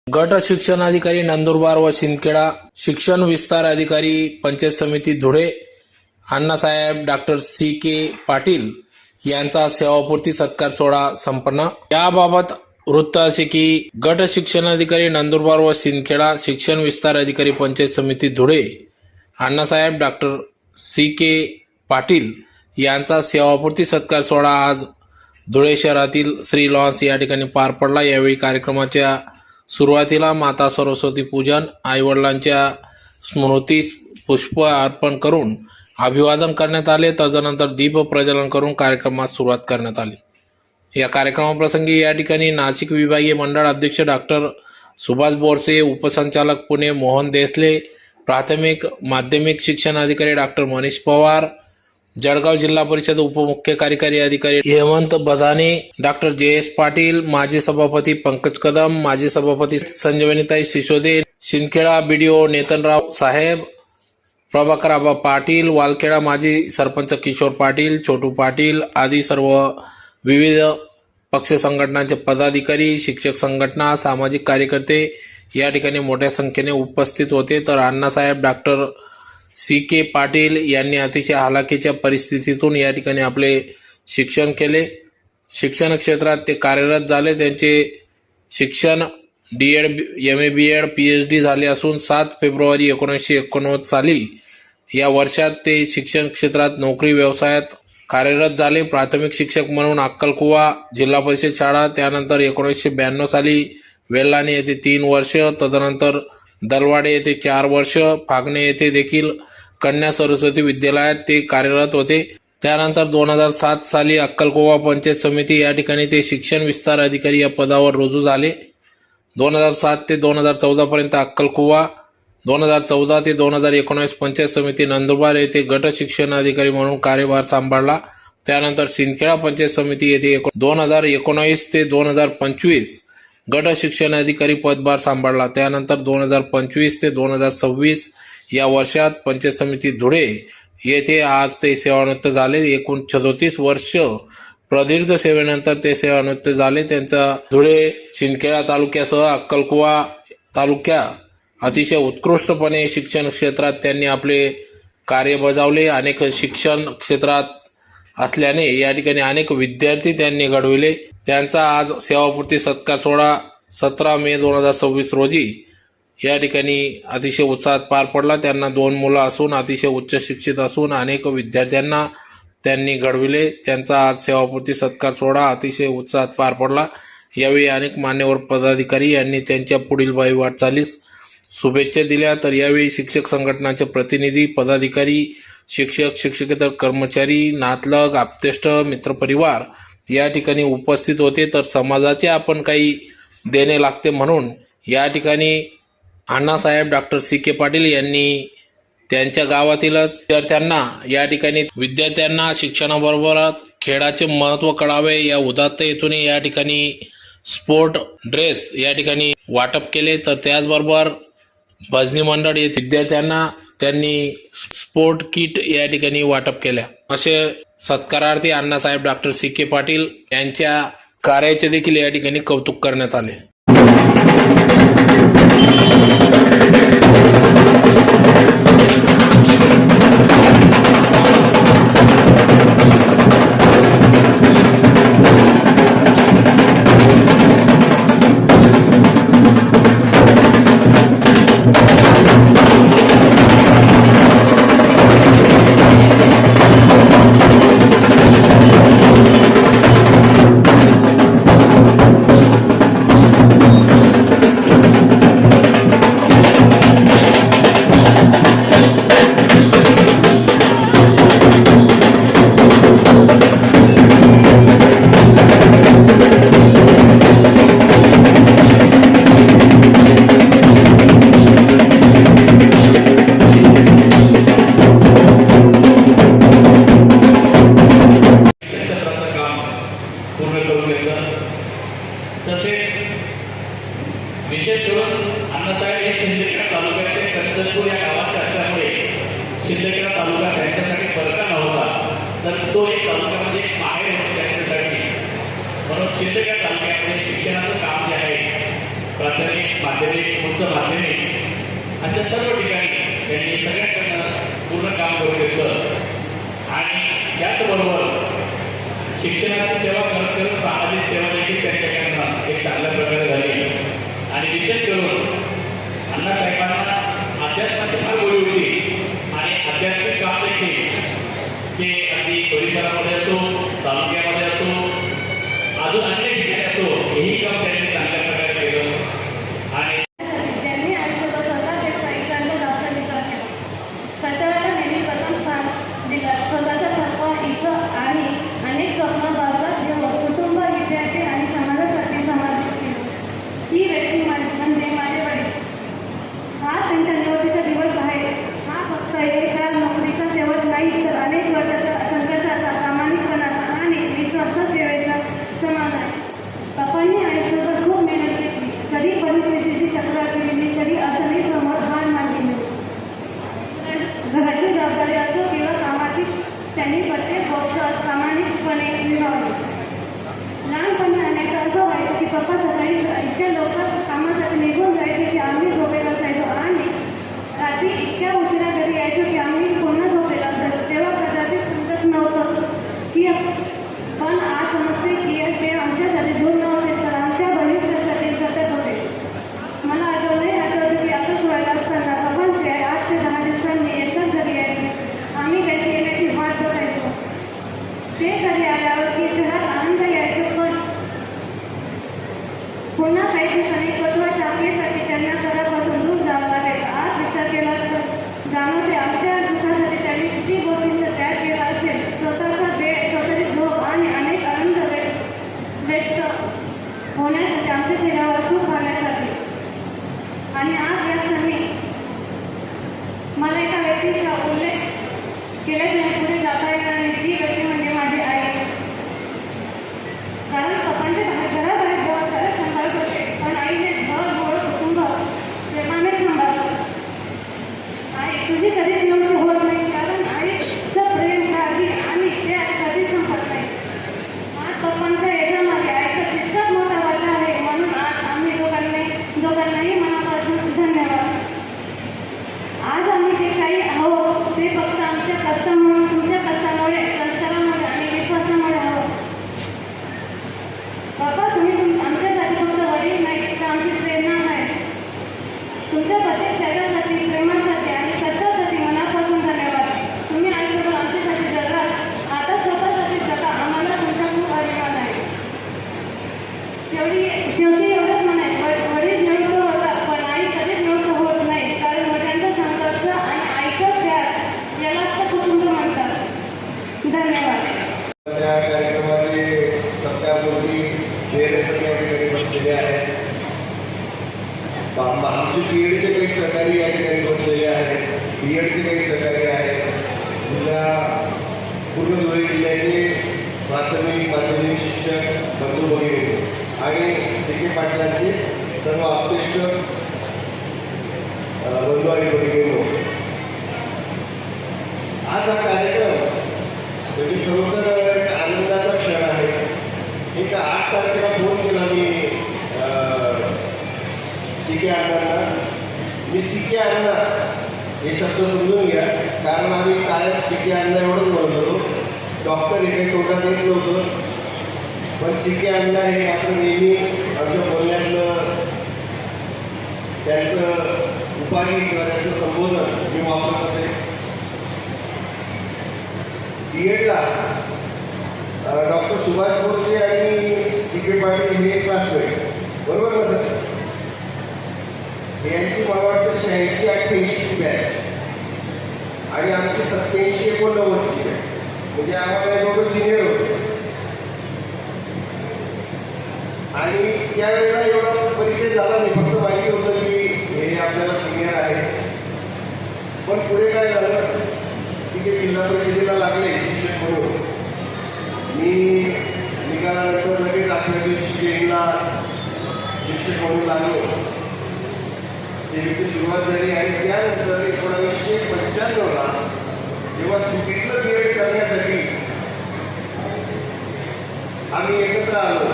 गट शिक्षण अधिकारी नंदुरबार व शिंदखेडा, शिक्षण विस्तार अधिकारी पंचायत समिती धुळे अण्णासाहेब डॉक्टर सी.के. पाटील यांचा सेवापूर्ती सत्कार सोहळा संपन्न। याबाबत वृत्त असे की गट शिक्षण अधिकारी नंदुरबार व शिंदखेडा, शिक्षण विस्तार अधिकारी पंचायत समिती धुळे अण्णासाहेब डॉक्टर सी.के. पाटील यांचा सेवापूर्ती सत्कार सोहळा आज धुळे शहरातील श्री लॉन्स या ठिकाणी पार पडला। यावेळी कार्यक्रमाच्या सुरुवातीला माता सरस्वती पूजन, आईवडिलांच्या स्मृतीस पुष्प अर्पण करून अभिवादन करण्यात आले। तदनंतर दीप प्रज्वलन करून कार्यक्रमास सुरुवात करण्यात आली। या कार्यक्रमाप्रसंगी या ठिकाणी नाशिक विभागीय मंडळ अध्यक्ष डॉक्टर सुभाष बोरसे, उपसंचालक पुणे मोहन देसले, प्राथमिक माध्यमिक शिक्षण अधिकारी डॉक्टर मनीष पवार, जळगाव जिल्हा परिषद उपमुख्य कार्यकारी अधिकारी हेमंत बदाने, डॉक्टर जे.एस. पाटील, माजी सभापती पंकज कदम, माजी सभापती संजीवनीताई सिसोदे, शिंदखेडा बीडीओ नेतनराव साहेब, प्रभाकर आबा पाटील, वालखेडा माजी सरपंच किशोर पाटील, छोटू पाटील आदी सर्व विविध पक्ष संघटनांचे पदाधिकारी, शिक्षक संघटना, सामाजिक कार्यकर्ते या ठिकाणी मोठ्या संख्येने उपस्थित होते। तर अण्णासाहेब डॉक्टर सी.के. पाटील यांनी अतिशय हालाखीच्या परिस्थितीतून या ठिकाणी आपले शिक्षण केले। शिक्षण क्षेत्रात ते कार्यरत झाले। त्यांचे शिक्षण डी.एड, एम.ए. बी.एड, पी.एच.डी झाले असून 7 फेब्रुवारी 1989 साली या वर्षात ते शिक्षण क्षेत्रात नोकरी व्यवसायात कार्यरत झाले। प्राथमिक शिक्षक म्हणून अक्कलकुवा जिल्हा परिषद शाळा, त्यानंतर 1992 साली वेल्लाणे येथे 3 वर्ष, तदनंतर दलवाडे येथे 4 वर्ष, फागणे येथे देखील कन्या सरस्वती विद्यालयात ते कार्यरत होते। त्यानंतर 2007 साली अक्कलकुवा पंचायत समिती या ठिकाणी ते शिक्षण विस्तार अधिकारी या पदावर रुजू झाले। 2007 ते 2014 पर्यंत अक्कलकुवा, 2014 ते 2019 पंचायत समिती नंदुरबार येथे गट शिक्षण अधिकारी म्हणून कार्यभार सांभाळला। त्यानंतर शिंदखेडा पंचायत समिती येथे 2019 ते 2025 गट शिक्षण अधिकारी पदभार सांभाळला। त्यानंतर 2025 ते 2026 या वर्षात पंचायत समिती धुळे येथे आज ते सेवानिवृत्त झाले। एकूण 34 वर्ष प्रदीर्घ सेवेनंतर ते सेवानिवृत्त झाले। त्यांचा धुळे शिंदखेडा तालुक्यासह अक्कलकुवा तालुक्या अतिशय उत्कृष्टपणे शिक्षण क्षेत्रात त्यांनी आपले कार्य बजावले। अनेक शिक्षण क्षेत्रात असल्याने या ठिकाणी अनेक विद्यार्थी त्यांनी घडविले। त्यांचा आज सेवापूर्ती सत्कार सोहळा 17 मे 2026 रोजी या ठिकाणी अतिशय उत्साहात पार पडला। त्यांना 2 मुलं असून अतिशय उच्च शिक्षित असून अनेक विद्यार्थ्यांना त्यांनी घडविले। त्यांचा आज सेवापूर्ती सत्कार सोहळा अतिशय उत्साहात पार पडला। यावेळी अनेक मान्यवर पदाधिकारी यांनी त्यांच्या पुढील भावी वाटचालीस शुभेच्छा दिल्या। तर यावेळी शिक्षक संघटनांचे प्रतिनिधी, पदाधिकारी, शिक्षक, शिक्षकेतर कर्मचारी, नातलग, आप्तेष्ट, मित्रपरिवार या ठिकाणी उपस्थित होते। तर समाजाचे आपण काही देणे लागते म्हणून या ठिकाणी अण्णासाहेब डॉक्टर सी.के. पाटील यांनी त्यांच्या गावातीलच विद्यार्थ्यांना शिक्षणाबरोबरच खेळाचे महत्त्व कळावे या उदात्त हेतूने या ठिकाणी स्पोर्ट ड्रेस या ठिकाणी वाटप केले। तर त्याचबरोबर भजनी मंडळ येथे विद्यार्थ्यांना त्यांनी स्पोर्ट किट या ठिकाणी वाटप केल्या। असे सत्कारार्थी अण्णासाहेब डॉक्टर सी.के. पाटील यांच्या कार्याचे देखील या ठिकाणी कौतुक करण्यात आले। विशेष करून अण्णासाहेब हे शिंदखेडा तालुक्याचे कंचनपूर या गावाचे असल्यामुळे शिंदखेडा तालुका त्यांच्यासाठी फरका नव्हता, तर तो एक तालुका म्हणजे एक माहेर होते त्यांच्यासाठी। म्हणून शिंदखेडा तालुक्यामध्ये शिक्षणाचं काम जे आहे प्राथमिक माध्यमिक उच्च माध्यमिक अशा सर्व ठिकाणी त्यांनी सगळ्यांकडनं पूर्ण काम करून घेतलं. आणि त्याचबरोबर शिक्षणाची सेवा करत करत सामाजिक सेवा देखील त्यांच्याकडनं एक चांगल्या प्रकारे झाली. आणि विशेष करून अण्णासाहेबांना अध्यात्माची फार गोडी होती आणि आध्यात्मिक काम देखील ते अगदी परिसरामध्ये असो, तालुक्यामध्ये असो, अजून अन्य ठिकाणी असो, हेही काम त्यांनी चांगल्या प्रकारे केलं. आणि त्यांनी आयुष्यभर स्वतः देशचा एकांत राष्ट्र विचार केला. कष्टाला नेहमी प्रथम स्थान दिलं. स्वतःच्या थकवा, इच्छा आणि अनेक स्वप्न बाजूला ठेवून कुटुंब, विद्यार्थी आणि समाजासाठी समर्पित केलं. ही व्यक्ती म्हणजे माझे वडील. हा त्यांच्या निवडीचा दिवस आहे. हा फक्त एका नोकरीचा शेवट नाही, तर अनेक वर्षाचा संघर्षाचा, प्रामाणिकपणाचा आणि विश्वास सेवेचा समान आहे. पप्पांनी आयुष्यभर खूप मेहनत केली. कधी परिस्थितीची तक्रार केली, कधी अडचणी समोर हार मानली नाही. घराची जबाबदारी असो किंवा कामाची, त्यांनी प्रत्येक गोष्ट प्रामाणिकपणे निभावली. लहानपणी अनेकदा असं व्हायचं की पप्पा सकाळी इतक्या लवकर कामासाठी निघून जायचे की आम्ही झोपेला असायचो आणि रात्री इतक्या उशिरा घरी यायचो की आम्ही पुन्हा झोपेला असायचो. तेव्हा कदाचित समजत नव्हतं की पण आज समजते की ते आमच्यासाठी दूर नव्हते, तर आमच्या भविष्यासाठी जगत होते. मला आठवतं की आता सोडायला असताना पप्पांचे 8 ते 10 दिवसांनी एकच घरी यायचे. आम्ही त्यांची येण्याची वाट बघायचो. ते घरी आल्यावर की घरात आनंद यायचो, पण पुन्हा काही दिवसांनी पटवाच्या आपल्यासाठी त्यांना घरापासून दूर जावं लागायचं. आज विचार केला तर जाणवते आमच्या सुखासाठी त्यांनी किती गोष्टींचा त्याग केला असेल. स्वतःचा वेळ, स्वतःची झोप आणि अनेक आनंद व्यक्त होण्यासाठी, आमच्या शरीरावर सुख आणण्यासाठी. आणि आज या क्षणी मला एका व्यक्तीचा उल्लेख केल्याशिवाय पुढे जाता येणार नाही. ती व्यक्ती म्हणजे माझी आई. कारण पप्पांचे घराबाहेर बहुत सारे सांभाळत होते, पण आईने घर गोळ कुटुंब प्रेमाने सांभाळलं. आई तुझी कधीच निवड होत नाही, कारण आईचं प्रेम, काळजी आणि ते कधीच संपत नाही. आज पप्पांच्या याच्यामध्ये आईचा तितकाच मोठा वाटा आहे. म्हणून आज आम्ही दोघांनाही मनापासून धन्यवाद. आज आम्ही जे काही आहोत ते फक्त आमच्या कष्टामुळे, तुमच्या कष्टामुळे, संस्कारामुळे आणि विश्वासामुळे आहोत. बाबा तुम्ही आमच्यासाठी फक्त वडील नाही, तर आमची प्रेरणा आहे. तुमच्या प्रत्येक त्यागासाठी, प्रेमासाठी आणि कष्टासाठी मनापासून धन्यवाद. तुम्ही आयुष्यभर आमच्यासाठी जगाल. आता स्वतःसाठी जगा. आम्हाला तुमचा खूप अभिमान आहे. शेवटी एवढंच म्हणायचं, वडील निवृत्त होतात पण आई कधीच निवृत्त होत नाही, कारण वडिलांचा संघर्ष आणि आईचा त्याग यालाच तर कुटुंब म्हणतात. धन्यवाद. त्या कार्यक्रमाचे सत्यापूर्ती सगळे या ठिकाणी बसलेले आहेत. आमचे पीएडचे काही सहकारी या ठिकाणी बसलेले आहेत. बीएडचे काही सहकारी आहेत. पूर्ण धुळे जिल्ह्याचे प्राथमिक माध्यमिक शिक्षक बंधू भगिनी आणि सी.के. पाटलांचे सर्व आप्तेष्ट बंधू आणि भगिनी. आज हा कार्यक्रम म्हणजे खरोखर एक आनंदाचा क्षण आहे. एक 8 तारखेला फोन केला मी सी.के. अण्णांना. मी सी.के. अण्णा हे शब्द समजून घ्या, कारण आम्ही कायम सी.के. अण्णा एवढंच बोलत होतो. डॉक्टर हे काही तोंडात येत नव्हतं, पण सी.के. अण्णा हे मात्र नेहमी आमच्या बोलण्यातलं त्यांचं उपाधी किंवा त्यांचं संबोधन मी वापरत असे. बीएडला डॉक्टर सुभाष बोरसे आणि सी.के. पाटील हे क्लासमेट, बरोबर ना सर? यांची मला वाटतं 86-88 बॅच आणि आमची 87-89 बॅच. म्हणजे आम्हाला एवढं सिनियर होतो. आणि त्यावेळेला एवढा परिचय झाला नाही, फक्त माहिती होतं की हे आपल्याला सिनियर आहे. पण पुढे काय झालं की ते जिल्हा परिषदेला लागले शिक्षक म्हणून. मी निघाल्यानंतर लगेच 8व्या दिवशी जेईला शिक्षक म्हणून लागलो. सेवेची सुरुवात झाली आणि त्यानंतर 1995ला जेव्हा सिटीतलं बीएड करण्यासाठी आम्ही एकत्र आलो,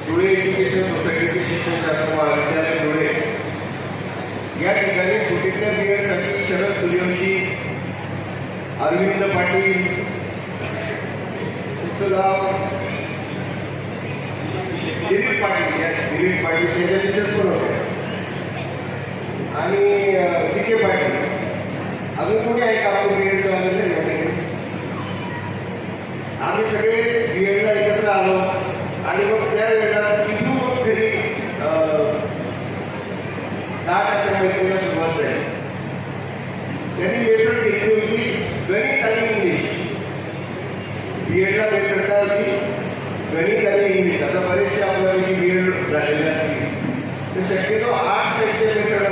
धुळे एज्युकेशन सोसायटीचे शिक्षण शास्त्र महाविद्यालय धुळे अरविंद पाटील, तुमचं गाव दिलीप पाटील, दिलीप पाटील त्यांच्या मिसेस पण होत्या, आणि CK पाटील. अजून कोणी आहे का आपण BEd झालेले? आम्ही सगळे BEdला एकत्र आलो आणि मग त्यावेळेला तिथून मग घरी दाट अशा मैत्रीला सुरुवात झाली. त्यांनी मेथड घेतली होती गणित आणि इंग्लिश. BEdला मेथड काय होती? गणित आणि इंग्लिश. आता बरेचसे आपल्याला BEd झालेले असतील तर शक्यतो 8 सेटचे मेथड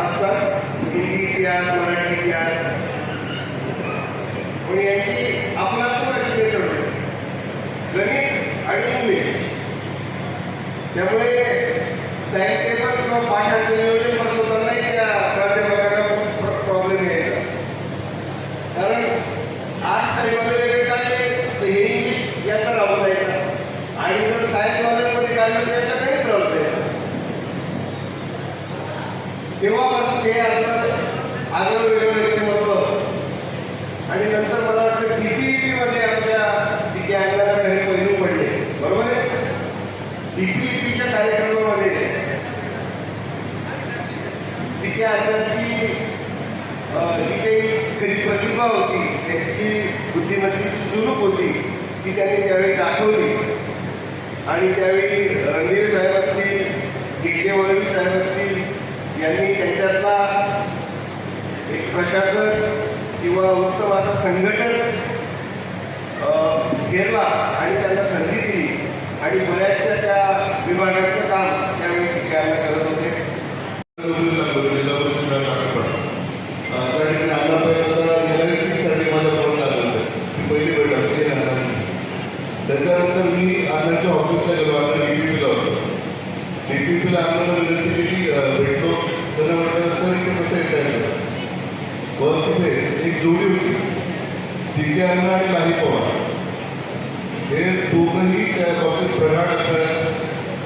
असतात, हिंदी इतिहास, मराठी इतिहास. पण यांची आपलातून अशी मेथड होती गणित आणि इंग्लिश. त्यामुळे टाइम टेबल किंवा पाठाचं नियोजन बसवतानाही त्या प्राध्यापकाला प्रॉब्लेम यायचा, कारण 8 साईडवाले वेगळे काढले तर हे इंग्लिश याचा राहून जायचा, आणि जर सायन्सवाल्यांमध्ये काढलं तर याचा गणित राहून जायचा. तेव्हापासून हे असं आगळं वेगळं व्यक्तिमत्व. आणि नंतर मला वाटतं DPEP मध्ये आमच्या CK अण्णांना हे पैलू पडले, बरोबर आहे. DPEPच्या कार्यक्रमामध्ये CK अण्णांची जी काही खरी प्रतिभा होती, त्याची जी बुद्धिमत्तेची चुरूक होती ती त्यांनी त्यावेळी दाखवली. आणि त्यावेळी रणधीर साहेब असतील, KK वळवी साहेब असतील, यांनी त्यांच्यातला एक प्रशासक किंवा उत्तम असा संघटन घेरला आणि त्यांना संधी दिली, आणि बऱ्याचशा त्या विभागाचं काम त्यावेळी CK अण्णा करत होते. त्याच्यानंतर मी अण्णांच्या ऑफिसला गेलो, अण्णा DPEPला होतो. DPEPला अण्णांना विनंती केली, भेटलो. त्यांना म्हटलं सर इथे कसं येता येतं. व तिथे एक जोडी होती, CK अण्णा आणि लाही पवार. हे दोघंही त्या बाबतीत प्रगाढ अभ्यास,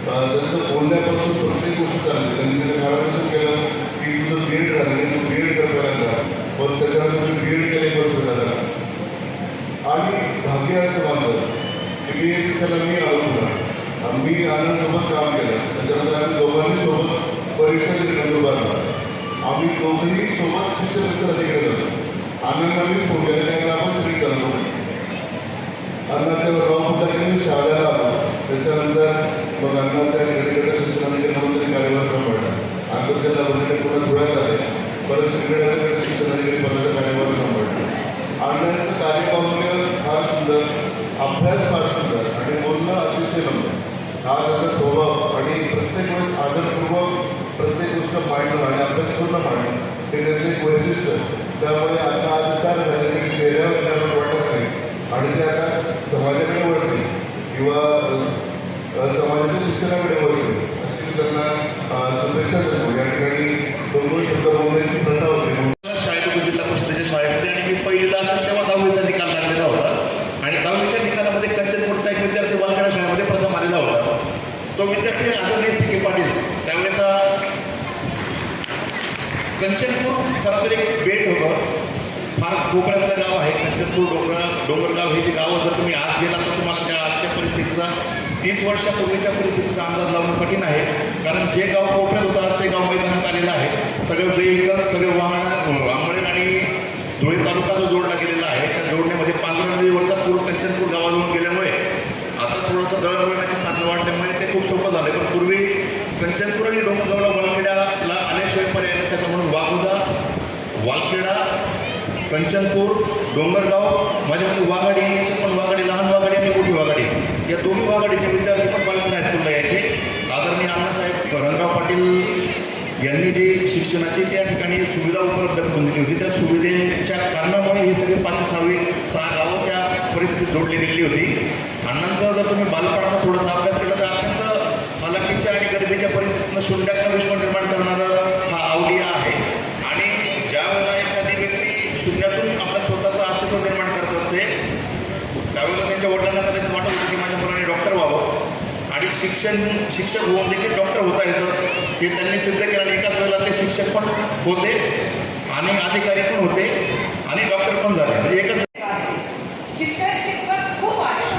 त्यांचं बोलण्यापासून प्रत्येक गोष्ट चालली. त्यांनी त्याच्या घरापासून केलं की तुझं BEd झालं, तू BEd कर पहिल्यांदा, पण त्याच्यानंतर तुम्ही BEd केले बरोबर झाला. आणि भाग्य असं माझं की BSSला मी आलो तुला, मी आनंदसोबत काम केलं. त्याच्यानंतर आम्ही दोघांनी सोबत परीक्षा दिली नंदुरबारला. आम्ही दोघंही सोबत शिक्षण विस्तारात गेलो. आनंदला मी फोन केला, त्यामुळे आपण सगळी करतो. अण्णा तेव्हा रावपुताकडे मी शहाद्याला आलो. त्याच्यानंतर मग अण्णा त्या गणित शिक्षणाधिकारी तरी कार्यभार सांभाळला. आंतरजिल्हा बदलले पुन्हा धुळ्यात आले, परत सगळ्या शिक्षणाधिकारी पदाचा कार्यभार सांभाळला. अण्णांचं कार्यकौशल्य फार सुंदर, अभ्यास फार सुंदर आणि बोलणं अतिशय नव्हतं. हा त्याचा स्वभाव आणि प्रत्येक वेळेस आदरपूर्वक प्रत्येक गोष्ट मांडणं आणि अभ्यास पूर्ण मांडणं हे त्याचं एक वैशिष्ट्य. त्यामुळे आता आज विचार झाले की चेहऱ्यावर त्यावर वाटत नाही, आणि ते आता समाजाकडे वळते किंवा समाजाच्या शिक्षणाकडे वळते, अशी त्यांना शुभेच्छा देतो. या ठिकाणी 2 शब्द बोलण्याची प्रथा होती. शाळेत जिल्हा परिषदेच्या शाळेमध्ये, आणि मी पहिलीला असेल तेव्हा 10वीचा निकाल लागलेला होता. आणि 10वीच्या निकालामध्ये कंचनपूरचा एक विद्यार्थी वालखेडा शाळेमध्ये प्रथम आलेला होता. तो विद्यार्थी आदरणीय CK पाटील. त्यावेळेचा कंचनपूर खरं तर एक बेट होतं, फार कोकणातलं गाव आहे कंचनपूर. डोंगरगाव हे जे गाव जर तुम्ही आज गेला तर तुम्हाला त्या आजच्या परिस्थितीचा 30 वर्षापूर्वीच्या परिस्थितीचा अंदाज लावणं कठीण आहे. कारण जे गाव कोपऱ्यात होतं आज ते गाव मैदानात आलेलं आहे. सगळे व्हेकल्स, सगळे वाहन, आंबळे आणि धुळे तालुका जो जोडला गेलेला आहे, त्या जोडण्यामध्ये पांझरा नदीवरचा पूर कंचनपूर गावाजवळून गेल्यामुळे आता थोडंसं दळणवळणाची साधनं वाढल्यामुळे ते खूप सोपं झालं. पण पूर्वी कंचनपूर आणि डोंगरगावला वालखेड्याला आल्याशिवाय पर्याय नसायचा, म्हणून वाघोदा, वालखेडा, कंचनपूर, डोंगरगाव, माझ्यामध्ये वाघाडी, पण वाघाडी, लहान वाघाडी आणि मोठी वाघाडी, या दोन्ही वाघाडीचे विद्यार्थी पण वालखेडा हायस्कूलला यायचे. आदरणीय अण्णासाहेब रणराव पाटील यांनी जी शिक्षणाची त्या ठिकाणी सुविधा उपलब्ध करून दिली होती, त्या सुविधेच्या कारणामुळे ही सगळी 5 ते 6 गावं त्या परिस्थितीत जोडली गेलेली होती. अण्णांचा जर तुम्ही बालपणाचा थोडासा अभ्यास केला तर अत्यंत हालाकीच्या आणि गरिबीच्या परिस्थितीनं शून्यातनं विश्व निर्माण करणारा हा अवलिया आहे. आणि ज्या वेळेला एखादी व्यक्ती शून्यातून आपल्या स्वतःचं अस्तित्व निर्माण करत असते, त्यावेळेला त्यांच्या वडिलांना कदाचित वाटत होतं की माझ्या मुलाने डॉक्टर व्हावं आणि शिक्षक होऊन देखील डॉक्टर होता येतं, हे त्यांनी सिद्ध केलं. आणि एकाच वेळेला ते शिक्षक पण होते आणि अधिकारी पण होते आणि डॉक्टर पण झाले, म्हणजे एकच. शिक्षण खूप आहे.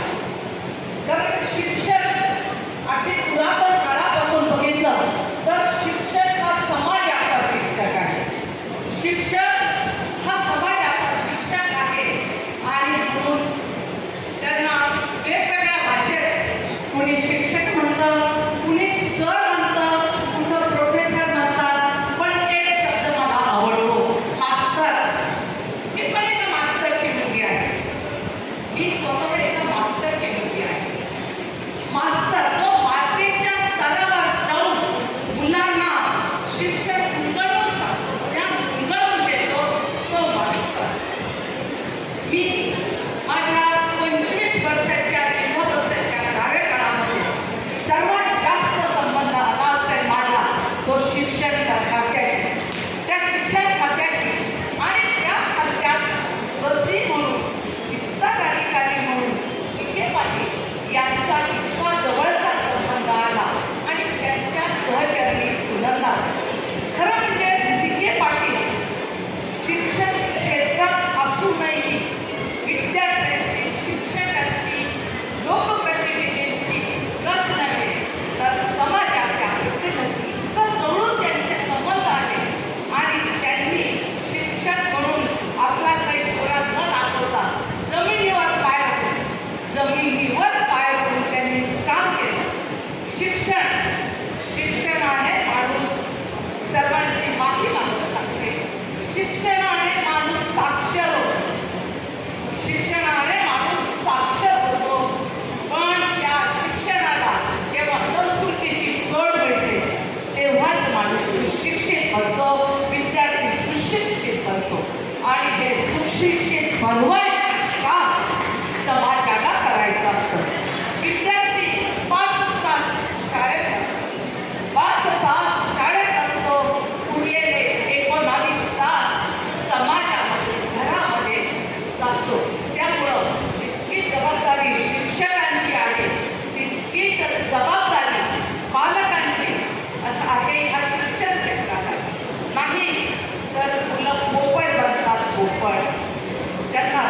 कारण शिक्षण अगदी पुरातन काळापासून बघितलं तर शिक्षण हा समाजाचा शिक्षक आहे. शिक्षण हा समाजाचा शिक्षक आहे आणि म्हणून त्यांना वेगवेगळ्या भाषेत कुणी शिक्षक म्हणतं, कुणी सर म्हणतं, कुठं प्रोफेसर म्हणतात. पण एक शब्द मला आवडतो, मास्तर. मी पण एका मास्तरची मुलगी आहे. मी स्वतः एका मास्टरची मुलगी आहे. मास्तर तो मातेच्या स्तरावर जाऊन मुलांना शिक्षण उलगडून सांगतो, ज्ञान उलगडून देतो, तो मास्तर. मी माझ्या 25 वर्षाच्या जिल्हा परिषदेच्या कार्यकाळामध्ये सर्वात जास्त संबंध आला असेल माझा तो शिक्षण खात्याशी, त्या शिक्षण खात्याशी. आणि त्या खात्यात वसी म्हणून, विस्तार अधिकारी म्हणून CK पाटील यांचा इतका जवळचा संबंध आला आणि त्यांच्या सहचर्याने सुनंदा. खरं म्हणजे CK पाटील शिक्षण क्षेत्रात असूनही विद्यार्थ्यांची, शिक्षकांची, लोकप्रतिनिधींची गच नव्हे तर समाजाच्या प्रतिनिधी इतकं जवळून त्यांचे संबंध आहे. आणि त्यांनी शिक्षक म्हणून आपला काही थोडा न दाखवता जमिनीवर पाय रोवून त्यांनी काम केलं. शिक्षणाने माणूस सर्वांची माफी मागू शकते. शिक्षणाने माणूस साक्षर होतो. शिक्षणाने माणूस साक्षर होतो. पण त्या शिक्षणाला जेव्हा संस्कृतीची जोड मिळते तेव्हाच माणूस सुशिक्षित बनतो, विद्यार्थी सुशिक्षित बनतो. आणि हे सुशिक्षित बनवायचं काम समाजाला करायचं असतं. विद्यार्थी 5 तास शाळेत असतो, 5 तास शाळेत असतो, उरलेले 19 तास समाजामध्ये, घरामध्ये असतो. त्यामुळं जितकी जबाबदारी शिक्षकांची आहे तितकीच जबाबदारी पालकांची आहे ह्या शिक्षण क्षेत्रासाठी. नाही तर मुलं पोपट बनतात, पोपट. त्यांना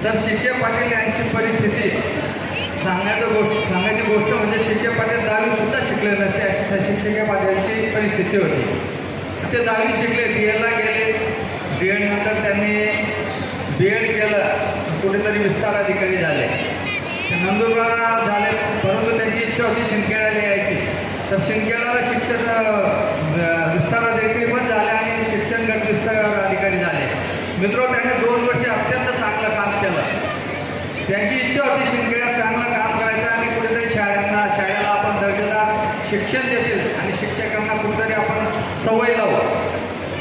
तर शिर्के पाटील यांची परिस्थिती सांगायची गोष्ट म्हणजे शिर्के पाटील 10वी सुद्धा शिकले नसते अशी शिर्के पाटीलची परिस्थिती होती. ते 10वी शिकले, DEडला गेले, DEड नंतर त्यांनी BEड केलं, कुठेतरी विस्तार अधिकारी झाले, नंदुरबार झाले, परंतु त्यांची इच्छा होती शिंदखेड्याला यायची. तर शिंदखेड्याला शिक्षण विस्तार अधिकारी पण झाले आणि शिक्षण गट विस्तार अधिकारी झाले. मित्र, त्यांनी 2 वर्ष अत्यंत चांगलं काम केलं. त्यांची इच्छा होती शिंदखेड्यात चांगलं काम करायचं आणि कुठेतरी शाळेला आपण दर्जेदार शिक्षण देतील आणि शिक्षकांना कुठेतरी आपण सवय लावू.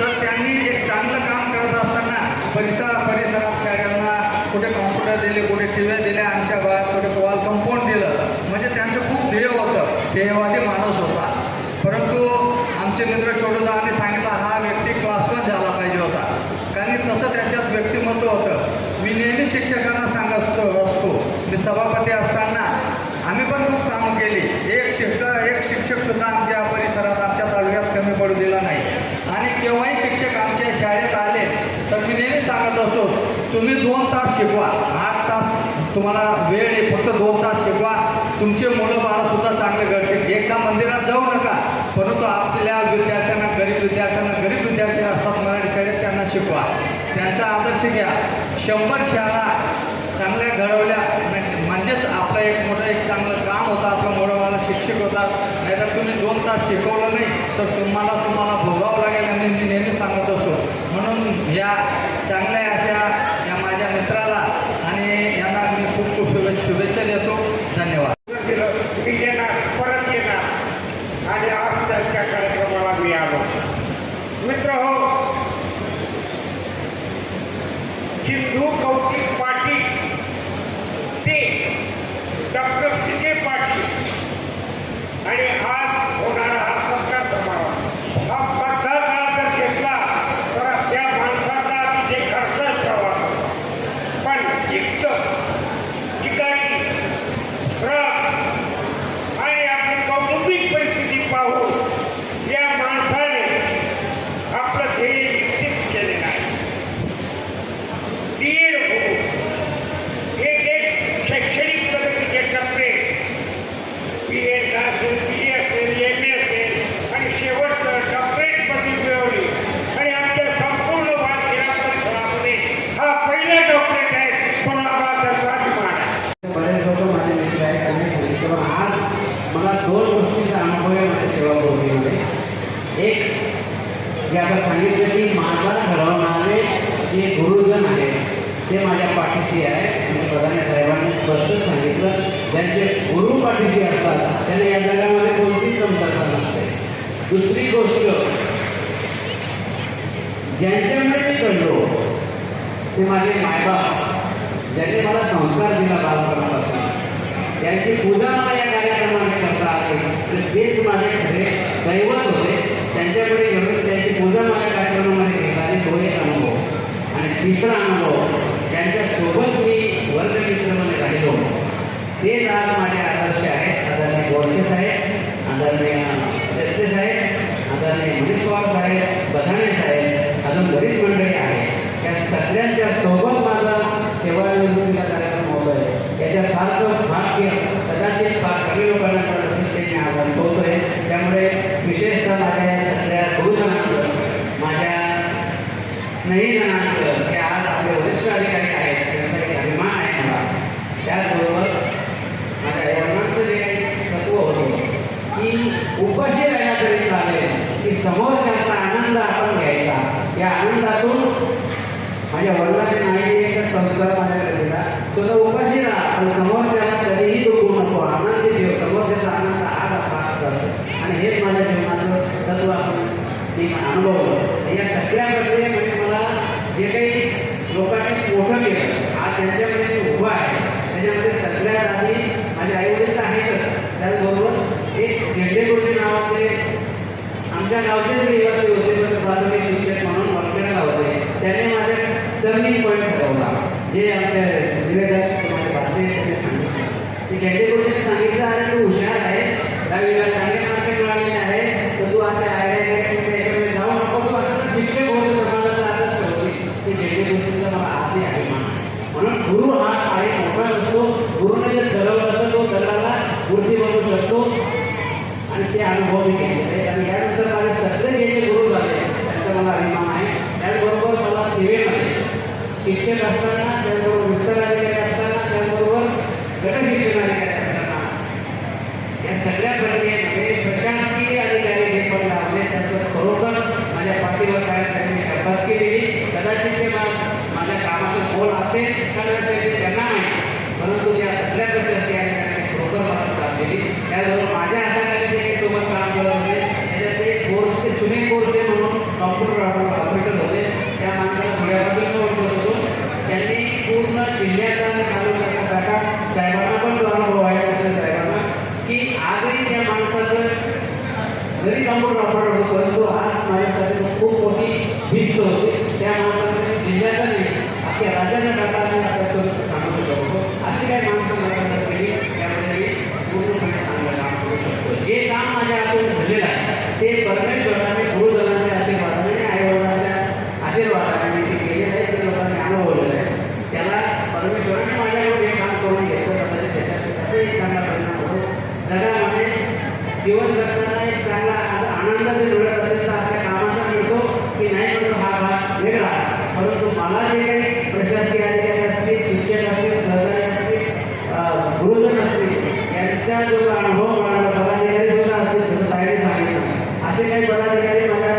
तर त्यांनी एक चांगलं काम करत असताना परिसरात शाळांना कुठे कॉम्प्युटर दिले, कुठे टीव्या दिल्या, आमच्या गावात कुठे वॉल कंपाऊंड दिलं. म्हणजे त्यांचं खूप ध्येय होतं, ध्येयवादी माणूस होता. परंतु आमचे मित्र छोटोदाने सांगितलं हा व्यक्ती क्लास 1 झाला पाहिजे होता, कारण तसं त्यांच्यात व्यक्तिमत्व होतं. मी नेहमी शिक्षकांना सांगत असतो, मी सभापती असताना आम्ही पण खूप कामं केली. एक शिक्षकसुद्धा आमच्या परिसरात, आमच्या तालुक्यात कमी पडू दिला नाही. आणि केव्हाही शिक्षक आमच्या शाळेत आले तर मी नेहमी सांगत असतो, तुम्ही 2 तास शिकवा, 8 तास तुम्हाला वेळ आहे, फक्त 2 तास शिकवा, तुमचे मुलं बाळंसुद्धा चांगले घडतील. एकदा मंदिरात जाऊ नका, परंतु आपल्या विद्यार्थ्यांना, गरीब विद्यार्थी असतात मराठी शाळेत, त्यांना शिकवा, त्यांचा आदर्श घ्या. 100 शाळा चांगल्या घडवल्या म्हणजेच आपलं एक चांगलं काम होतं, आपला मोठा शिक्षक होता. नाहीतर तुम्ही 2 तास शिकवलं नाही तर तुम्हाला भोगावं लागेल. आणि मी नेहमी सांगत असतो, म्हणून या चांगल्या अशा या माझ्या मित्राला आणि यांना मी खूप खूप शुभेच्छा देतो. धन्यवाद. मी येणार, परत येणार आणि आज त्यांच्या कार्यक्रमाला मी आलो. मित्र हो, हिंदू कौतिक पाटील ते डॉक्टर CK पाटील आणि आज होणारा हा सत्कार समारंभ हा बद्धा काळ जर घेतला तर त्या माणसाचा अतिशय खर्चाच प्रवास होता. पण इतकं ठिकाणी श्रम आणि आपली कौटुंबिक परिस्थिती पाहून या माणसाने आपलं ध्येय निश्चित केलेलं आहे. DEड एक शैक्षणिक प्रगतीचे टप्पे, BEड असेल, BE असेल, MA असेल आणि शेवटचं डॉक्टरेट पदवी मिळवली. आणि आमच्या संपूर्ण वारखेडा परिसरामध्ये हा पहिला डॉक्टरेट आहे, पण आम्हाला त्याचा अभिमान आहे. बरेच लोक माझे मित्र आहेत, त्यांनी सांगितलं पण आज मला 2 गोष्टींचा अनुभव आहे माझ्या सेवाभावतीमध्ये. एक, जे आता सांगितलं की माझा घडवणारे जे गुरुजन आहेत ते माझ्या पाठीशी आहेत. आणि प्रधान साहेबांनी स्पष्ट सांगितलं, ज्यांचे गुरु पाठीशी असतात त्यांना या जगामध्ये कोणतीच कमतरता नसते. दुसरी गोष्ट, ज्यांच्यामुळे मी घडलो ते माझे मायबाप, ज्यांनी मला संस्कार दिला बालपणापासून, त्यांची पूजा मला या कार्यक्रमाने करता आली, तर तेच माझे खरे दैवत होते. त्यांच्याकडे घेऊन त्यांची पूजा माझ्या कार्यक्रमामध्ये केला. आणि तो एक अनुभव. आणि तिसरा अनुभव, त्यांच्यासोबत मी वर्गमित्र म्हणून राहिलो, तेच आज माझे आदर्श आहेत. आदरणीय गोडसे साहेब, आदरणीय देशले साहेब, आदरणीय मनीष पवार साहेब, बधाणे साहेब, अजून बरीच मंडळी आहेत. त्या सगळ्यांच्या सोबत माझा सेवानिवृत्तीचा कार्यक्रम होत आहे. याच्यासारखं भाग्य कदाचित फार कमी लोकांना पडत असेल ते मी आज अनुभवतोय. त्यामुळे विशेषतः माझ्या या सगळ्या गुरुजनांचं, माझ्या स्नेहीजनांचं, ते आज आपले वरिष्ठ अधिकारी आहेत, त्यांचा एक अभिमान आहे मला. त्याचबरोबर माझ्या आईवडिलांचं जे काही तत्व होतं की उपाशी राहिला तरी चालेल, की समोरच्याचा आनंद आपण घ्यायचा. या आनंदातून माझ्या वडिलांनी नाही एक संस्कार माझ्याकडे दिला, तुझं उपाशी राहा पण समोरच्याला कधीही दुखू नको, आनंदी ठेव. समोरच्याचा आनंद आज प्राप्त करतो. आणि हेच माझ्या जीवनाचं तत्व आपण मी अनुभवलं. या सगळ्या प्रक्रियेमध्ये मला जे काही लोकांनी मोठं केलं, आज त्यांच्यामध्ये जे उभं आहे त्याच्यामध्ये सगळ्यात आधी माझे आईवडील तर आहेतच, त्याचबरोबर एक झेंडेकोटी नावाचे आमच्या गावचेच रहिवासी होते, पण प्राथमिक शिक्षक म्हणून वर्गेला होते. त्याने माझ्या टर्निंग पॉईंट ठरवला, जे आमच्या निवेदक माझे भाषे त्यांनी सांगितलं. ते झेंडेकोटीने सांगितलं, अरे तू हुशार आहे, 10वीला चांगले मार्क मिळालेले आहे, तर तू असे याच्याकडे जाऊ नको, तू असं शिक्षक होते, समाजाचा आदर्श होते. ते झेंडेकोटीचा मला आधी अभिमान. म्हणून गुरु शकतो. गुरुने जर ठरवलं तर तो दगडाला मूर्ती बनवू शकतो आणि ते अनुभव मी घेतलेले आहेत. आणि यानंतर माझे सगळे जे गुरु झाले त्यांचा मला अभिमान आहे. त्याचबरोबर मला सेवेमध्ये शिक्षक असताना, त्याचबरोबर विस्तार अधिकारी असताना, त्याचबरोबर गट शिक्षण अधिकारी असताना या सगळ्या प्रक्रियेमध्ये प्रशासकीय अधिकारी जे पण लाभले त्यांचं खरोखर माझ्या पाठीवर काय त्यांनी शाबासकी दिली. कदाचित ते माझ्या कामाचं मोल असेल का नसेल ते त्यांना माहिती, परंतु त्या सगळ्या प्रशासकीय अधिकाऱ्यांनी खरोखर मला साथ दिली. त्याचबरोबर माझ्या हाताखाली जे काही सोबत काम करत होते त्याच्यात ते कोर्से सुनील कोर्से म्हणून कॉम्प्युटर ऑपरेटर होते. त्या माणसाला थोड्यापासून ओळखत होतो. त्यांनी पूर्ण जिल्ह्याचा आणि तालुक्याचा डाटा साहेबांना पण तो अनुभव आहे आपल्या साहेबांना की आजही त्या माणसाचं जरी कॉम्प्युटर ऑपरेटर होतो परंतु आज माझ्यासाठी खूप मोठी भिस्त होती. त्या माणसाने जिल्ह्याचा नाही अख्ख्या राज्याचा डाटा आम्ही आपल्यासोबत सांगू शकत होतो. अशी काही माणसं मला केली त्यामुळे मी पूर्णपणे चांगलं काम करू शकतो. जे काम माझ्या हातून घडलेलं आहे ते परमेश्वराने गुरुजनांच्या आशीर्वादाने आणि आईवडिलांच्या आशीर्वादाने मी ते केलेलं आहे. ते लोकांनी अनुभवलेलं आहे. त्याला परमेश्वराने माझ्याकडून हे काम करून घेतलं कदाचित त्याचा एक चांगला परिणाम होतो. जगामध्ये जीवन जगताना एक चांगला आनंद जर मिळत असेल तर आपल्या कामाचा मिळतो की नाही मिळतो हा भाग वेगळा. परंतु मला जे काही प्रशासकीय अधिकारी असतील, शिक्षक असतील, सहकारी असतील, गुरुजन असतील यांचा जो अनुभव मिळाला, पदाधिकारी सुद्धा असतील जसं ताईने सांगितलं, असे काही पदाधिकारी माझ्या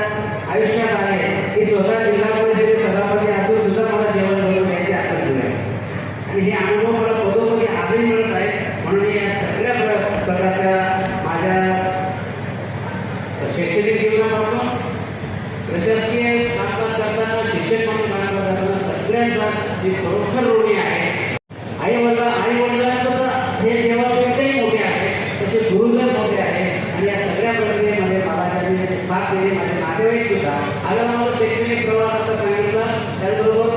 आयुष्यात आले की स्वतः जिल्हा परिषदेचे सभापती असून सुद्धा मला जेवण बनवून द्यायची आकल दिली आहे. आणि हे अनुभव मला पदोपदी आजही मिळत आहे. म्हणून मी या सगळ्या प्रकारच्या माझ्या शैक्षणिक जीवनापासून प्रशासकीय कामकाज करताना, शिक्षक म्हणून काम करताना सगळ्यांचा जी खरोखर ऋणी आहे. आईवडिलांचं तर हे देवापेक्षाही मोठे आहे, तसे गुरुजन मोठे आहे. आणि या सगळ्या प्रक्रियेमध्ये मला त्यांनी साथ दिली. माझे नातेवाईक सुद्धा आता मला शैक्षणिक प्रवास आता सांगितलं. त्याचबरोबर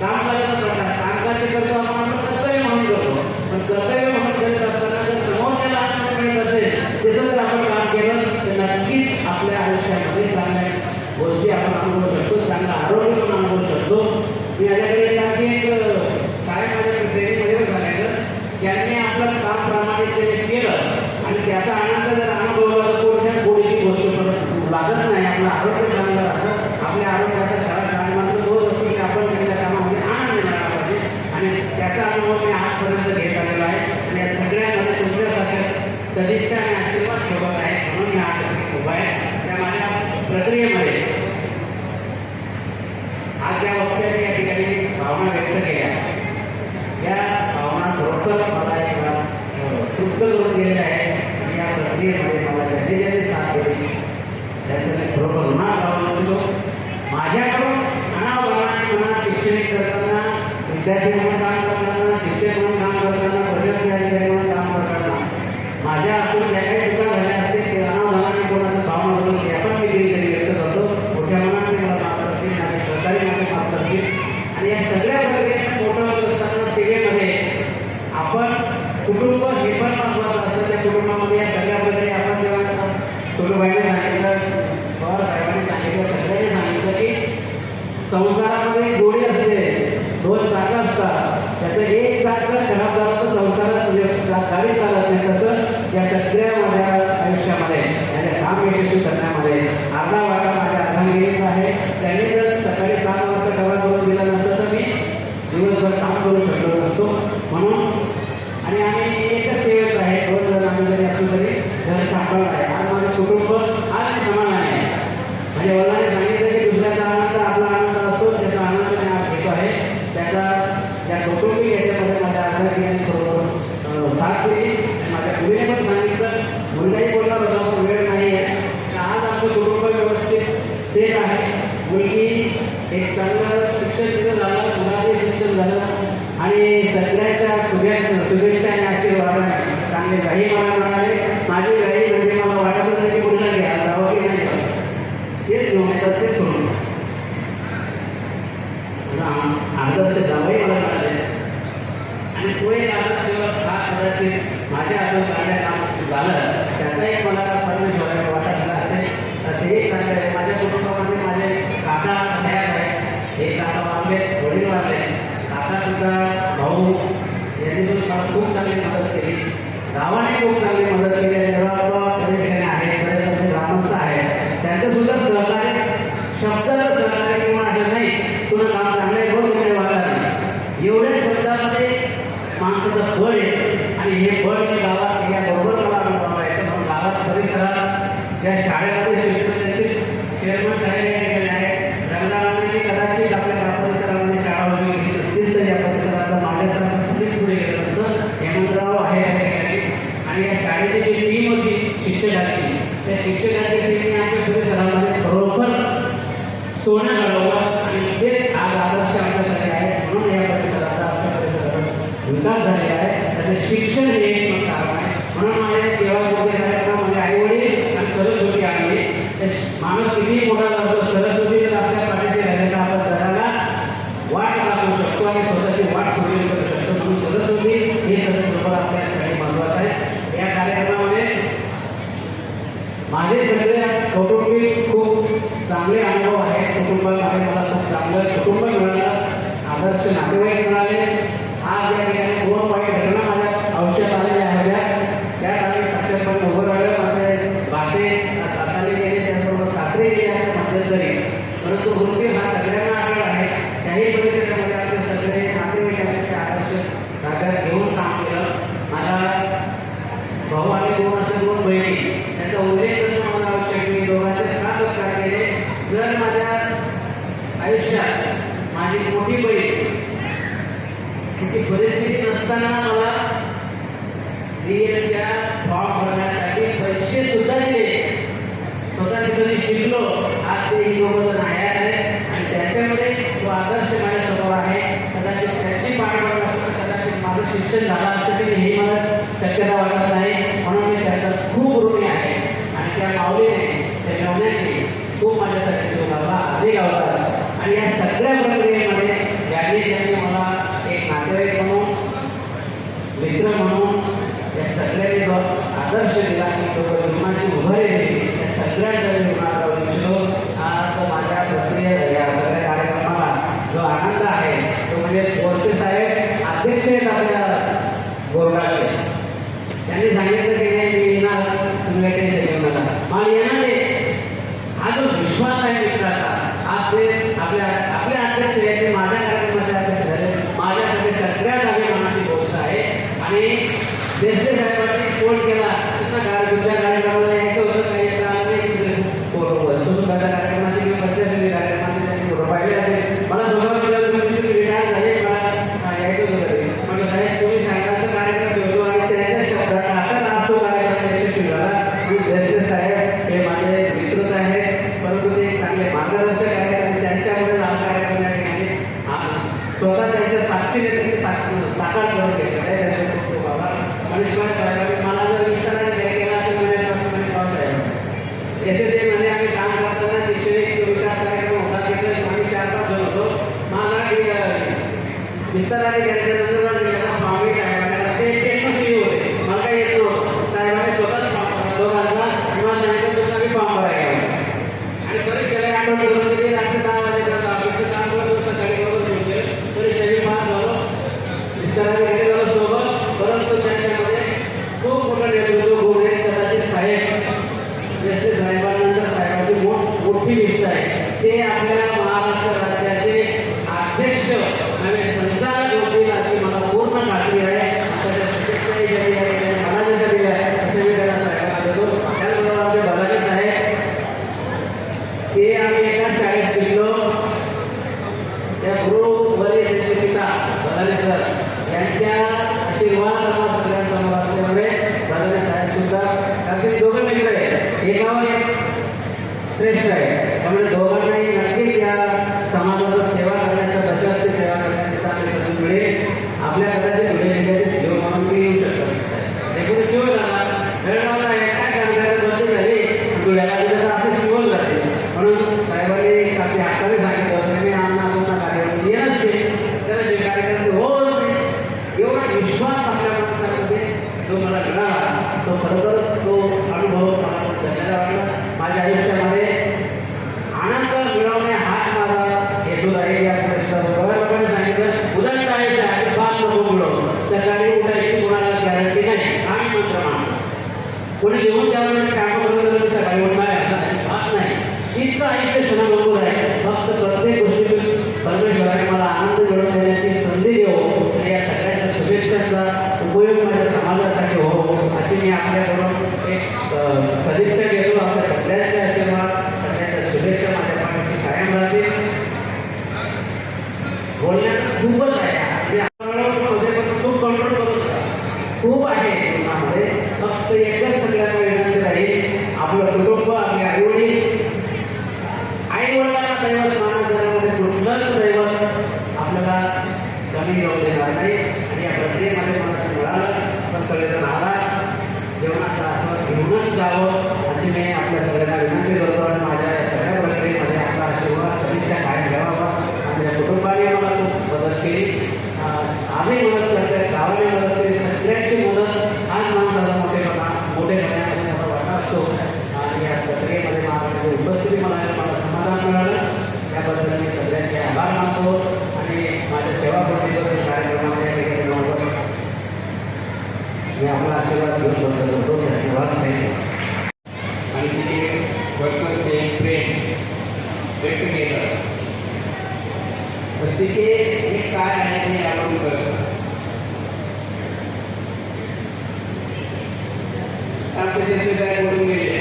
कामकाजाचा प्रकार कामकाज करतो आपण कर्तव्य म्हणून करतो, पण कर्तव्य म्हणून करत असताना जर समोरच्याला आनंद मिळत असेल त्याचं जर आपण काम केलं तर नक्कीच आपल्या आयुष्यामध्ये चांगल्या गोष्टी आपण अनुभवू शकतो, चांगलं आरोग्य पण अनुभवू शकतो. मी माझ्याकडे आणखी एक काय माझ्या ट्रेनिंगमध्ये सांगायचं, ज्यांनी आपलं काम प्रामाणिकपणे केलं आणि त्याचा आनंद जर अनुभवला तर कोणत्याच गोडीची गोष्ट परत लागत नाही. आपलं आरोग्य चांगलं राहतं. आपल्या आरोग्याचा काळ मात्र दोन असतो की आपण केलेल्या कामामध्ये आनंद मिळाला पाहिजे आणि त्याचा अनुभव मी आजपर्यंत घेत आलेला आहे. आणि या सगळ्यामध्ये तुमच्यासारख्या सदिच्छा आणि आशीर्वाद सोबत आहे म्हणून मी आज उभा आहे. त्या माझ्या प्रक्रियेमध्ये आज ज्या वक्त्याने या ठिकाणी भावना व्यक्त केल्या या भावना खरोखर मला एक तृप्त करून गेलेल्या आहे. आणि या प्रक्रियेमध्ये मला ज्यांनी ज्यांनी साथ दिली त्याचं मी खरोखर ऋण लावून असतो. माझ्याकडून अनावधानाने मला शिक्षण करताना, विद्यार्थी म्हणून काम करताना, शिक्षक म्हणून काम करताना, प्रशासकीय अधिकारी म्हणून काम करताना माझ्या हातून ज्या काही चुका झाल्या असतील ते अनावधानाने कोणाचं भावना करून ते आपण मी कधीतरी व्यक्त करतो. मोठ्या मनाने मला माफ करतील, माझे सहकारी माझे माफ करतील. आणि या सगळ्या प्रक्रियेत मोठं होत असताना सेवेमध्ये आपण कुटुंब हे पण महत्त्वाचं असतं. त्या कुटुंबामध्ये या सगळ्या प्रक्रिया आपण जेव्हा छोटूबाईने सांगितलं, पवार साहेबांनी सांगितलं, सगळ्यांनी सांगितलं की संसारामध्ये जोडी असते, दोन चाकं असतात, त्याचं एक चाक जर खराब झालं तर संसारात गाडी चालत नाही. तसं या सगळ्या माझ्या आयुष्यामध्ये माझ्या काम यशस्वी करण्यामध्ये अर्धा वाटा माझ्या अर्धांगिरीचा आहे. त्यांनी जर सकाळी 7 वाजता डबा करून दिला नसतं तर मी दिवसभर काम करू शकलो नसतो. म्हणून आणि आम्ही एकच सेवक आहे, 2 जण आम्ही जरी असलो तरी घर सांभाळलं आहे. आज माझं कुटुंब आज मी समान आहे. माझ्या वडिलांनी सांगितलं की दुसऱ्याचा आनंद आपला आनंद असतो, त्याचा आनंद मी आज घेतो आहे. त्याचा त्या कौटुंबिक याच्यामध्ये माझ्या आधार बरोबर साथ दिली. माझ्या मुलीने पण सांगितलं, मुलगाही बोलला होता पण वेळ नाही आहे. आज आमचं कुटुंब व्यवस्थित सेफ आहे. मुलगी एक चांगलं शिक्षण तिथं झालं, मुलाचे शिक्षण झालं आणि सगळ्यांच्या शुभेच्छा आणि आशीर्वादाने चांगले गाई मला मिळाले. माझी गाई म्हणजे मला वाटत होतं की मुलगा घ्या जावं की नाही जावं, तेच घेऊन येतात ते सोडून आदर्श जावंही मला मिळाले. आणि तो एक आदर्श हा कदाचित माझ्या हातून चांगल्या काम झालं त्याचा एक मला परमेश्वराने वाटा दिला असेल तर ते एक चांगलं आहे. माझ्या कुटुंबामध्ये माझे काका तयार आहेत. एक काका वारले, वडील वारले, काका सुद्धा भाऊ खूप चांगली मदत केली, गावाने खूप चांगली मदत केली. काही ठिकाणी आहे, बरेच आमचे ग्रामस्थ आहेत, त्यांचं सुद्धा सहकार्य, शब्द सहकार्य किंवा असं नाही तुला काम चांगलं आहे बघ तुम्ही वाढला नाही, एवढ्या शब्दामध्ये माणसाचं बळ आहे. आणि हे बळ मी गावात केल्याबरोबर मला अनुभव आहे. म्हणून गावात परिसरात ज्या शाळेमध्ये शिक्षण त्यांचे चेअरमन साहेब या ठिकाणी आहेत, रंगनारायणने कदाचित आपल्या परिसरामध्ये शाळा वगैरे घेत असतील तर या परिसरातला माझ्यासारखं कुठेच पुढे गेलं असतं. हेमंतराव आहे या ठिकाणी. आणि या शाळेची जी टीम होती शिक्षकांची, त्या शिक्षकांच्या टीमने आपल्या परिसरामध्ये खरोखर सोनं घडवलं आणि तेच आज आदर्श आमच्यासाठी आहे. म्हणून या परिसराचा आपल्या परिसराचा विकास झालेला आहे. त्याचं शिक्षण हे एक कारण आहे. म्हणून माझ्या सेवा करते कार्यक्रम माझे आईवडील आणि सरस्वती आणले. माणूस किती मोठा लागतो, सरस्वती जर आपल्या पाठीशी राहिले तर आपण जगाला वाट दाखवू शकतो आणि स्वतःची वाट सुरू करू शकतो. म्हणून सरस्वती हे सर्व आपल्यासाठी महत्वाचं आहे. या कार्यक्रमामध्ये माझे सगळे कौटुंबिक खूप चांगले अनुभव आहेत. कुटुंबामध्ये मला खूप चांगलं कुटुंब मिळालं, आदर्श नातेवाईक मिळाले. आज या ठिकाणी 2 वाईट घटना माझ्या आयुष्यात आलेल्या आहेत. त्यात आम्ही साक्षरपणे उभं राहिलं. माझे भाचे हाताने गेले, त्याचबरोबर सासरे गेले असं म्हटलं तरी, परंतु वृत्ती हा सगळ्यांना आढळ आहे. त्याही परिस्थितीमध्ये आपले सगळे नातेवाईकांचे आदर्श ताब्यात घेऊन काम केलं. माझा भाऊ आणि 2 बहिणी, त्याचा उल्लेख करणं मला आवश्यक. मी दोघांचे सत्कार केले. जर माझ्या आयुष्यात माझी मोठी बहीण तिची परिस्थिती नसताना मला DELच्या फॉर्म भरण्यासाठी पैसे सुद्धा दिले, स्वतः तिथं मी शिकलो, आज ते ही दोघं आहे आणि त्याच्यामुळे तो आदर्श माझ्यासमोर आहे. कदाचित त्याची पाठबळ नसतं, कदाचित माझं शिक्षण झालं असतं की ही मला शक्यता वाटत नाही. म्हणून मी त्याचा खूप ऋणी आहे. आणि त्या माऊलीने, त्या जेवणाने खूप माझ्यासाठी तो लावला, आधी लावला. आणि या सगळ्या प्रक्रियेमध्ये त्यांनी मला एक नातेवाईक म्हणून, मित्र म्हणून या सगळ्यांनी जो आदर्श दिला की तो जीवनाची उभारी दिली, या सगळ्यांचा जीवनात राहू इच्छितो. आज माझ्या प्रक्रिया या सगळ्या कार्यक्रमाला जो आनंद आहे तो म्हणजे बोरसे साहेब अध्यक्ष आहेत आपल्या बोर्डाचे. त्यांनी सांगितलं की नाही मी येणार, तुम्ही टेन्शन घेऊ नका, मला येणार आहे. हा जो विश्वास आहे मित्राचा, आज ते आपल्या अध्यक्ष आहे, ते माझ्या कार्यक्रमाचे अध्यक्ष झाले. माझ्यासाठी सगळ्यात अभिमानाची गोष्ट आहे. आणि देशले साहेबांनी फोन केला, दुसऱ्या कार्यक्रमाला यायचं होतं, काही फोटो तुमच्या कार्यक्रमाची किंवा पंचायती कार्यक्रमाचे त्यांनी फोटो पाहिले असेल. मला तुम्ही रिटायर झाले, मला यायचं होतं. म्हणजे साहेब तुम्ही सांगायचं कार्यक्रम ठेवतो आणि त्याच्या शब्दात आता असतो कार्यक्रम यशस्वी झाला. देशले साहेब हे माझे मित्रच आहेत, परंतु ते चांगले मार्गदर्शक आहेत आणि त्यांच्यामुळे हा कार्यक्रम या ठिकाणी स्वतः त्यांच्या साक्षीने त्यांनी साकार करून घेतलेला आहे. त्यांच्या खूप खूप आभार. मनीषभाई साहेबांनी मला जर विस्ताराने काय केला असं म्हणायचं असं मनीषभाई साहेब SSA मध्ये आम्ही काम करताना शैक्षणिक विकास कार्यक्रम होता, तिथे आम्ही 4-5 जण होतो. मला विस्ताराने घ्यायच्यानंतर स्वामी साहेबांना ते टेक्नॉलॉजी होते, मला काही येत नव्हतं. साहेबांनी स्वतःच दोघांचा किंवा सांगितलं तुमचा मी फॉर्म भरायला. आणि परीक्षेला आठवण करून दिली. रात्री 10 वाजेपर्यंत ऑफिसचं काम करतो, सकाळी बरोबर घेऊन गेले. परीक्षेने पास झालो, विस्ताराने गेले झालो सोबत. परंतु त्यांच्यामध्ये खूप मोठं नेतृत्व गुण आहे. कदाचित साहेब जसे साहेबांनंतर साहेबांची मोठी लिस्ट आहे. ते आपल्या महाराष्ट्र राज्याचे अध्यक्ष आणि संचालक होतील अशी मला पूर्ण खात्री आहे. आता त्या शिक्षकही ज्यांनी या ठिकाणी मला जसं दिलं आहे तसे मी त्यांना साहेबांना देतो. त्याचबरोबर आमचे बलाजी साहेब, ते आम्ही एका शाळेत शिकलो. त्या गुरुवरी त्यांचे पिता बलाजी सर यांच्या आशीर्वाद आम्हाला सगळ्यांसमोर असल्यामुळे बलाजी साहेब सुद्धा अगदी दोघं मित्र आहेत, एकावर एक श्रेष्ठ आहे. त्यामुळे दोघांनाही नक्कीच या समाजाला सेवा करण्याचा, प्रशस्ती सेवा करण्याची चांगली संधी मिळेल. आपल्या कदाचित धुळे जिल्ह्याचे सीओ म्हणून मी येऊ शकतो. एकूण सीओ झाला बेळगावला एका कामगारात बदली झाली, धुळ्याला गेलं तर आपले सीओ जाते. म्हणून साहेबांनी आपली हक्काने सांगितलं होतं मी आमना कार्यक्रम येणंच तर कार्यक्रम हो. एवढा विश्वास आपल्या माणसामध्ये जो मला मिळाला तो खरोखर तो अनुभव मला धन्यवाद वाटला. माझ्या आयुष्यामध्ये आनंद मिळवणे हाच माझा हेतू राहील. या लोकांनी सांगितलं उदंड आयुष्य आहे, बाल नको मिळव, सकाळी उठायची कोणी लिहून द्यावं काम करून सकाळी उठणार नाही. इतकं आयुष्य क्षणाभंगूर आहे. फक्त प्रत्येक गोष्टीतून परमेश्वराने मला आनंद मिळवून देण्याची संधी देवो आणि या सगळ्यांच्या शुभेच्छांचा उपयोग माझ्या समाजासाठी हो अशी मी आपल्याकडून एक सदिच्छा घेतो. आपल्या सगळ्यांचे आशीर्वाद, सगळ्यांच्या शुभेच्छा माझ्या पाठीशी कायम राहतील. बोलण्यात खूपच आहे, खूप कंट्रोल करू खूप आहे जीवनामध्ये. फक्त एकच सगळ्यांना विनंती राहील, आपलं कुटुंब, आपले आईवडील, आईवडिलांना दैवत मानत जाण्यामध्ये कुठलंच दैवत आपल्याला कमी येऊ देणार नाही. आणि या प्रक्रियेमध्ये मला मिळालं पण सगळेजण आला जेवणाचा आस्वाद घेऊनच जावं अशी मी आपल्या सगळ्यांना विनंती करतो. आणि माझ्या या सगळ्या प्रक्रियेमध्ये आपला आशीर्वाद सदिच्छा कायम घ्यावा. माझ्या कुटुंबाने मला खूप मदत केली, आजही मदत करते, गावाने मदत केली. सगळ्यांची मदत आज माणसाला मोठे करण्यामध्ये मला वाटा असतो. आणि या प्रक्रियेमध्ये माझ्या उपस्थिती मला समाधान मिळालं त्याबद्दल मी सगळ्यांचे आभार मानतो. आणि माझ्या सेवापूर्तीबद्दल कार्यक्रमामध्ये मी आपला आशीर्वाद घेऊन करतो. धन्यवाद. आणि वरचं ते प्रेम व्यक्त केलं. सिके हे काय आहे हे आपण कळतं. आमचे देशे साहेब बोलून गेले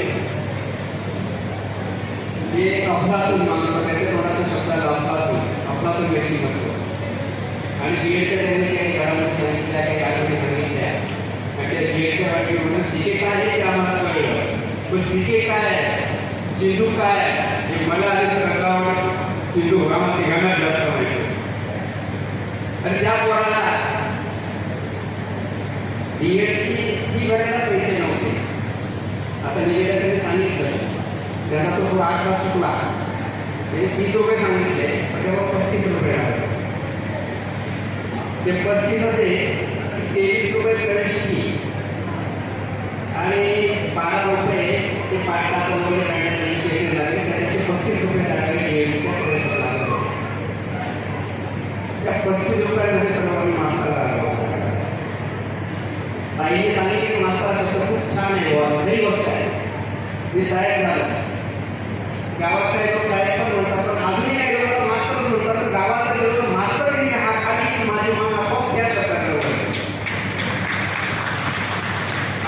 जे अफलातून मानतो त्याच्या तोंडाच्या शब्दाला अफलातून व्यक्तिमत्व. आणि बीएडच्या त्यांनी काही घरामध्ये सांगितल्या, काही आठवणी सांगितल्या. आणि त्या बीएडच्या वाटीवरून सिके काय आहे ते आम्हाला कळलं. पण सिके काय आहे, चिंटू काय आहे हे मला आधीच्या रंगावर चिंटू आम्हाला तिघांना जास्त माहिती. आणि ज्या पोराला बीएडची फी भरायला पैसे नव्हते, आता निवेदन त्यांनी सांगितलं त्यांना तो 8 लाख चुकला, म्हणजे 30 रुपये सांगितले पण तेव्हा 35 रुपये आले. ते 35 असे 23 रुपये प्रवेश फी आणि 12 रुपये ते 5 लाख रुपये काढण्याचे विषय झाले. त्याचे 35 रुपये त्या 35 रुपयामध्ये सर्वांनी मास्तर आला. ताईने सांगितले की मास्तर शब्द खूप छान आहे, खरी गोष्ट आहे. मी साहेब झालो, गावात काही लोक साहेब पण म्हणतात, पण अजूनही काही लोक मास्तरच म्हणतात. तर गावात गेलो तर मास्तर मी हा खाली माझे मन आपोआप त्या शब्दाकडे वळते.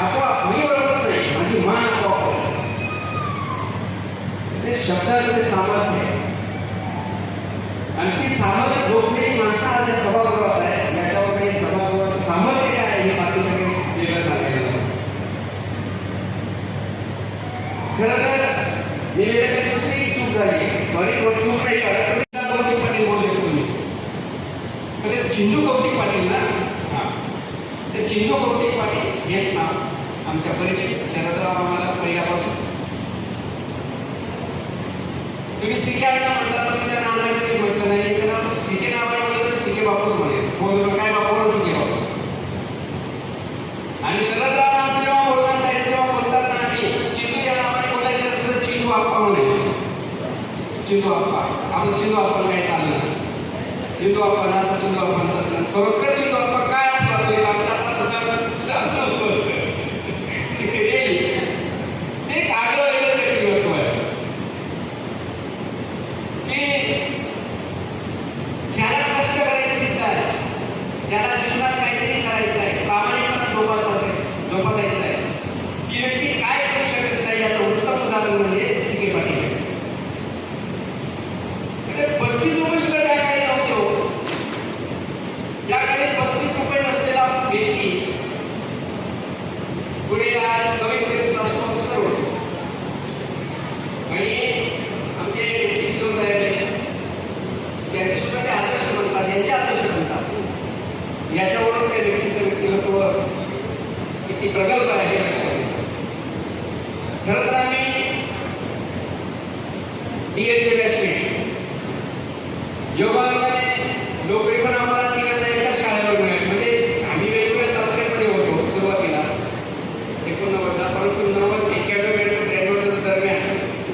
आपोआप मी ओळखत नाही, माझी मान आपोआप ते शब्दाचं ते सामर्थ्य आहे. आणि ती सामर्थ्य झोपलेली माणसाच्या सभागृहात आहे. याच्यावर काही सभागृहाचं सामर्थ्य काय आहे हे बाकी सगळे वेगळं सांगायला. खरं तर निवेदनाची दुसरी चूक झाली, सॉरी चूक नाही कारण कौतिक पाटील बोलले तुम्ही. तर ते चिंटू कौतिक पाटील ना, हां ते चिंटू कौतिक पाटील हेच नाव आमच्या परिचित शरदराव आम्हाला पहिल्यापासून. तुम्ही सिके आला म्हणतात पण त्या नावाला कधी म्हटलं नाही. त्यांना सिके नावाने म्हटलं तर सिके बापूच म्हणे, बोलून काय बापूला सिके बापू. आणि शरदराव आमचं जेव्हा बोलणार साहेब तेव्हा बोलतात ना की चिंटू या नावाने बोलायचं असेल तर चिंटू आप्पा म्हणे. चिंटू आप्पा आपलं चिंटू आप्पा काय चाललं, चिंटू आप्पा असं चिंटू आप्पा तसं बरोबर. चिंटू आप्पा काय आपला आपल्याला सगळं सांगतो ते एक आग्रह वेगळं व्यक्तिमत्व आहे की ज्याला कष्ट करायची चिंता आहे, ज्याला जीवनात काहीतरी करायचं आहे, प्रामाणिकपणा जोपासायचं आहे, ती व्यक्ती काय करू शकत नाही याचं उत्तम उदाहरण म्हणजे सिके पाटील. 35 रुपये सुद्धा त्या काळी नव्हते हो. या काळी 35 रुपये नसलेला व्यक्ती पुढे आज कमी राष्ट्र ऑफिसर होतो. आणि आमचे डिप्टी सीओ साहेब त्यांचे सुद्धा ते आदर्श म्हणतात, यांचे आदर्श म्हणतात. याच्यावरून त्या व्यक्तीचं व्यक्तिमत्व किती प्रगल्भ आहे हे लक्षात येतं. खरं तर आम्ही डीएडचे बॅचमेट योगायोगाने नोकरी पण आम्हाला तिकडल्या एकाच शाळेवर मिळाली. म्हणजे आम्ही वेगवेगळ्या तालुक्यामध्ये होतो सुरुवातीला 89ला, परंतु 91-91 दरम्यान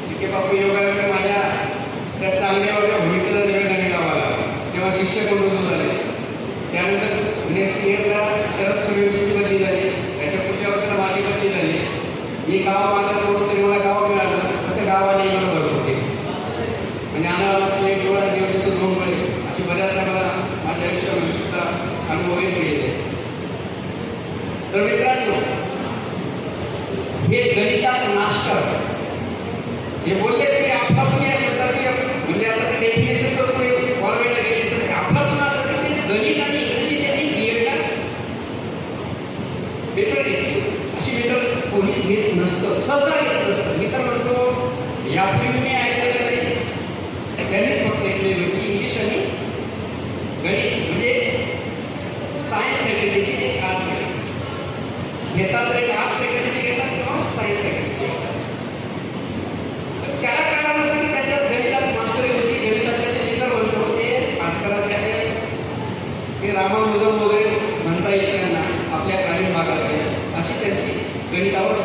सिके बापू योगायोगाने माझ्या त्या चांगल्या वर्गा भूमिकेचा निवेदन गावाला तेव्हा शिक्षक म्हणून झाले. त्यानंतर नेक्स्ट इयरला शरद युनिव्हर्सिटी बदली झाली, त्याच्या पुढच्या वर्षाला माझी बदली झाली. तर मित्रांनो, हे गणितात मास्टर हे बोलले की अफलातून या शब्दाची म्हणजे आता डेफिनेशन तर तुम्ही वाढवायला गेले तर अफलातून असं की गणित आणि इंग्रजी त्यांनी बीएडला पेपर घेतली. अशी पेपर कोणी घेत नसतं, सहसा घेत नसतं. मी तर म्हणतो यापूर्वी मी ऐकलेलं नाही, त्यांनीच फक्त ऐकलेली होती इंग्लिश आणि गणित म्हणजे सायन्स फॅकल्टीची एक आर्ट्स फॅकल्टी घेतात, तर एक आर्ट्स फॅकल्टीची घेतात किंवा सायन्स फॅकल्टीची घेतात. तर त्याला कारण असं की त्यांच्यात गणितात मास्टरी होती. गणितातले जे इतर म्हणतो ते आजकालचे ते रामानुजम वगैरे म्हणता येत त्यांना आपल्या ग्रामीण भागात अशी त्यांची गणितावर